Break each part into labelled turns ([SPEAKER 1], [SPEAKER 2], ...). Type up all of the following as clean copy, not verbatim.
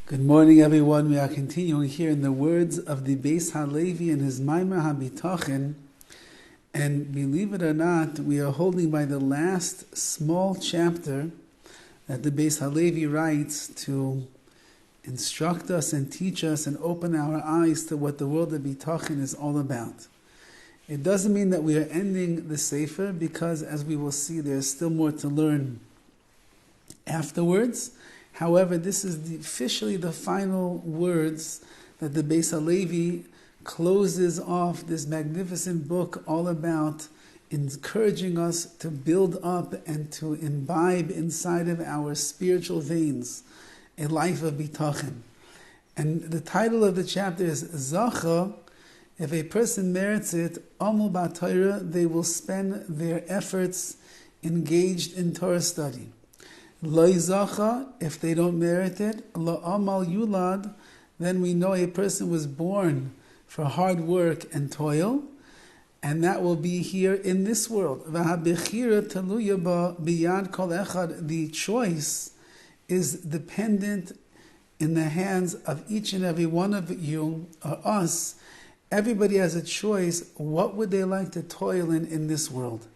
[SPEAKER 1] Good morning, everyone. We are continuing here in the words of the Beis Halevi and his Maimer Bitachon. And believe it or not, we are holding by the last small chapter that the Beis Halevi writes to instruct us and teach us and open our eyes to what the world of Bitachon is all about. It doesn't mean that we are ending the Sefer, because as we will see, there's still more to learn afterwards. However, this is officially the final words that the Beis Halevi closes off this magnificent book all about encouraging us to build up and to imbibe inside of our spiritual veins a life of bitachon. And the title of the chapter is Zacha. If a person merits it, Amul B'Torah, they will spend their efforts engaged in Torah study. Lo Zacha, if they don't merit it, Lo Amal Yulad, then we know a person was born for hard work and toil, and that will be here in this world. V'habechira taluya b'yad kol echad. The choice is dependent in the hands of each and every one of you, or us. Everybody has a choice. What would they like to toil in this world?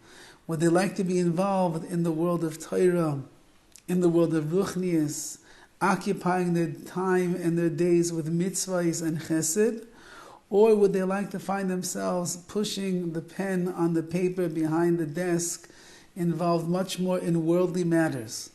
[SPEAKER 1] Would they like to be involved in the world of Torah, in the world of Ruchnius, occupying their time and their days with mitzvahs and chesed? Or would they like to find themselves pushing the pen on the paper behind the desk, involved much more in worldly matters?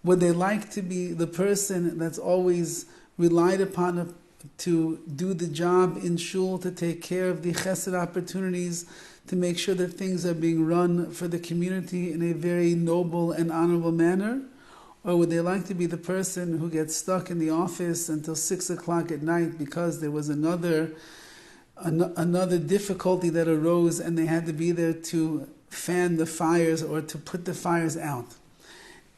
[SPEAKER 1] Would they like to be the person that's always relied upon to do the job in shul, to take care of the chesed opportunities, to make sure that things are being run for the community in a very noble and honorable manner? Or would they like to be the person who gets stuck in the office until 6 o'clock at night because there was another difficulty that arose and they had to be there to fan the fires or to put the fires out?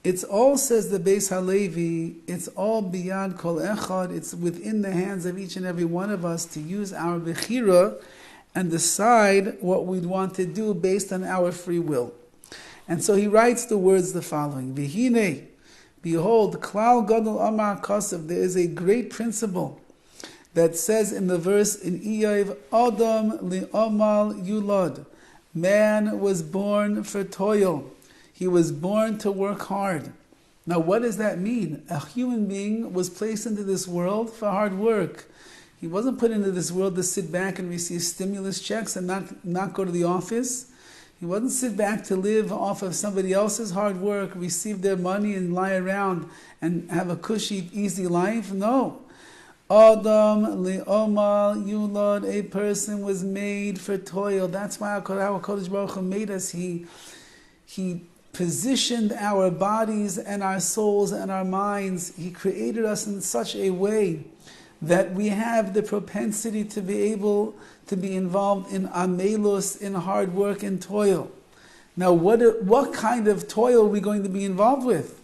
[SPEAKER 1] It's all, says the Beis Halevi, it's all beyond kol echad. It's within the hands of each and every one of us to use our bechira and decide what we'd want to do based on our free will. And so he writes the words the following: V'hinei, behold, klal gadol amar kasav. There is a great principle that says in the verse in Iyov, Adam li'amal yulad. Man was born for toil. He was born to work hard. Now, what does that mean? A human being was placed into this world for hard work. He wasn't put into this world to sit back and receive stimulus checks and not go to the office. He wasn't sit back to live off of somebody else's hard work, receive their money and lie around and have a cushy, easy life. No. Adam li'omal yulad, a person was made for toil. That's why our Kodesh Baruch Hu made us. He positioned our bodies and our souls and our minds. He created us in such a way that we have the propensity to be able to be involved in amelus, in hard work and toil. Now, what kind of toil are we going to be involved with?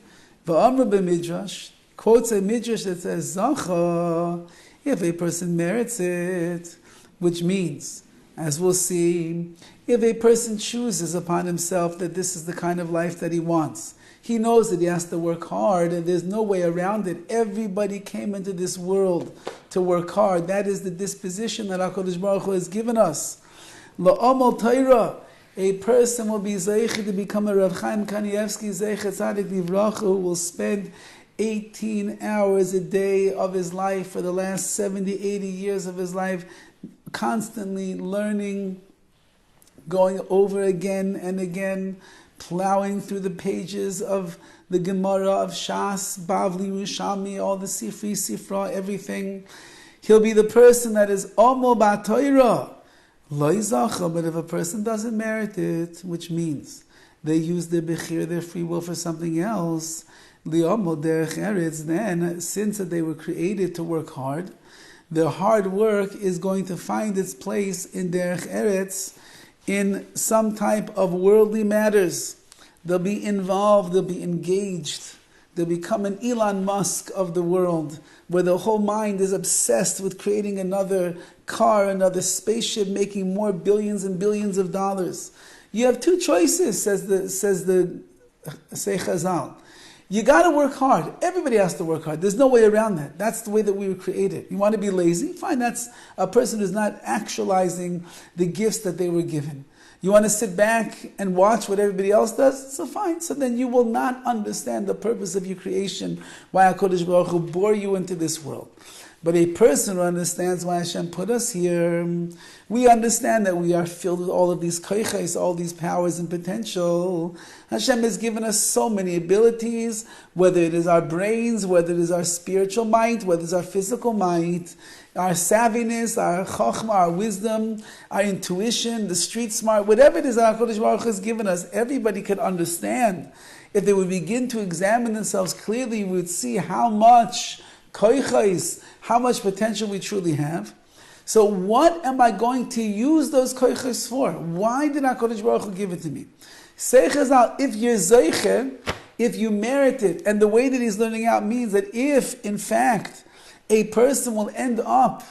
[SPEAKER 1] V'amr b'midrash quotes a midrash that says, Zacha, if a person merits it, which means, as we'll see, if a person chooses upon himself that this is the kind of life that he wants, he knows that he has to work hard and there's no way around it. Everybody came into this world to work hard. That is the disposition that HaKadosh Baruch Hu has given us. La'amal Torah, a person will be zeicha to become a Rav Chaim Kanievsky, zeicha tzadik livracha, who will spend 18 hours a day of his life for the last 70, 80 years of his life, constantly learning, going over again and again, plowing through the pages of the Gemara, of Shas, Bavli, Rishami, all the Sifri, Sifra, everything. He'll be the person that is Amul B'Torah, Lo Zacha. But if a person doesn't merit it, which means they use their bechir, their free will, for something else, Li'amol derech eretz, then since they were created to work hard, their hard work is going to find its place in derech eretz, in some type of worldly matters. They'll be involved, they'll be engaged, they'll become an Elon Musk of the world, where the whole mind is obsessed with creating another car, another spaceship, making more billions and billions of dollars. You have two choices, say Chazal. You got to work hard. Everybody has to work hard. There's no way around that. That's the way that we were created. You want to be lazy? Fine, that's a person who's not actualizing the gifts that they were given. You want to sit back and watch what everybody else does? So fine. So then you will not understand the purpose of your creation, why HaKadosh Baruch Hu bore you into this world. But a person who understands why Hashem put us here, we understand that we are filled with all of these koiches, all these powers and potential. Hashem has given us so many abilities, whether it is our brains, whether it is our spiritual might, whether it is our physical might, our savviness, our chokhmah, our wisdom, our intuition, the street smart, whatever it is that HaKadosh Baruch Hu has given us, everybody could understand. If they would begin to examine themselves clearly, we would see how much koiches, how much potential we truly have. So what am I going to use those koiches for? Why did HaKadosh Baruch Hu give it to me? Say Chazal, if you're zeiche, if you merit it, and the way that he's learning out means that if, in fact, a person will end up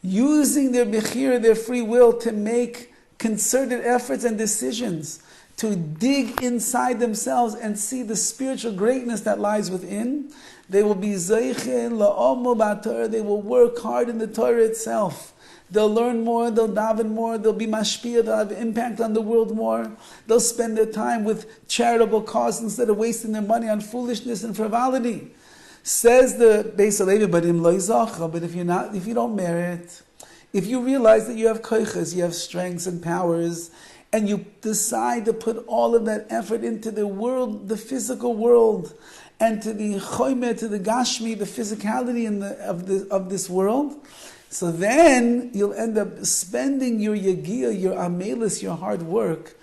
[SPEAKER 1] using their bechira, their free will, to make concerted efforts and decisions, to dig inside themselves and see the spiritual greatness that lies within, they will be zeiche la'omo b'Torah. They will work hard in the Torah itself. They'll learn more, they'll daven more, they'll be mashpia, they'll have impact on the world more. They'll spend their time with charitable cause instead of wasting their money on foolishness and frivolity. Says the Beis Halevi, but if you don't merit, if you realize that you have koiches, you have strengths and powers, and you decide to put all of that effort into the world, the physical world, and to the choyme, to the gashmi, the physicality of this world, so then you'll end up spending your yagia, your amelis, your hard work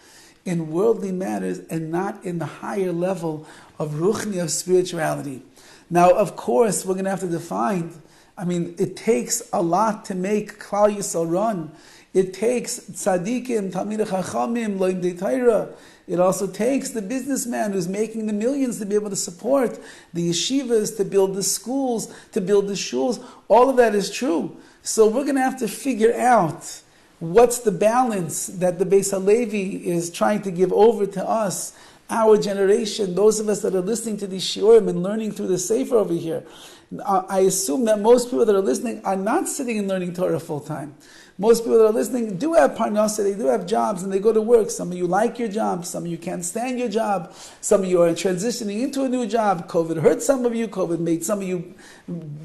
[SPEAKER 1] in worldly matters and not in the higher level of ruchni, of spirituality. Now, of course, we're going to have to define. It takes a lot to make Klal Yisrael run. It takes tzaddikim, talmidei chachamim, loimdei Torah. It also takes the businessman who's making the millions to be able to support the yeshivas, to build the schools, to build the shuls. All of that is true. So we're going to have to figure out what's the balance that the Beis Halevi is trying to give over to us, our generation, those of us that are listening to these shiurim and learning through the Sefer over here. I assume that most people that are listening are not sitting and learning Torah full time. Most people that are listening do have parnasa, they do have jobs, and they go to work. Some of you like your job, some of you can't stand your job, some of you are transitioning into a new job. COVID hurt some of you, COVID made some of you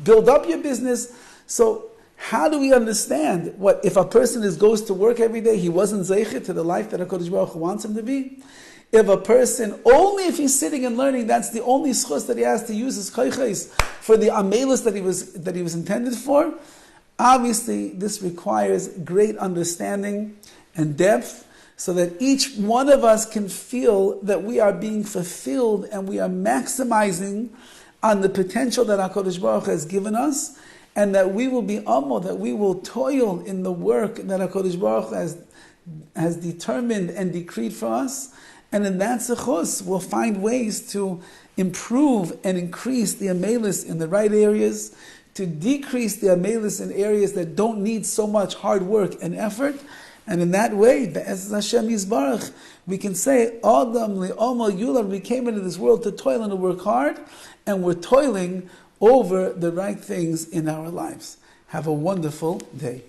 [SPEAKER 1] build up your business. So how do we understand what if a person goes to work every day, he wasn't zeiche to the life that HaKadosh Baruch Hu wants him to be? If a person, only if he's sitting and learning, that's the only schus that he has to use his koiches for the amelis that he was intended for. Obviously, this requires great understanding and depth so that each one of us can feel that we are being fulfilled and we are maximizing on the potential that HaKadosh Baruch Hu has given us, and that we will be amo, that we will toil in the work that HaKadosh Baruch Hu has determined and decreed for us. And in that zechus, we'll find ways to improve and increase the amelis in the right areas, to decrease the amelis in areas that don't need so much hard work and effort. And in that way, be'ez Hashem Yisbarach, we can say, Adam li'omal yulad, we came into this world to toil and to work hard, and we're toiling over the right things in our lives. Have a wonderful day.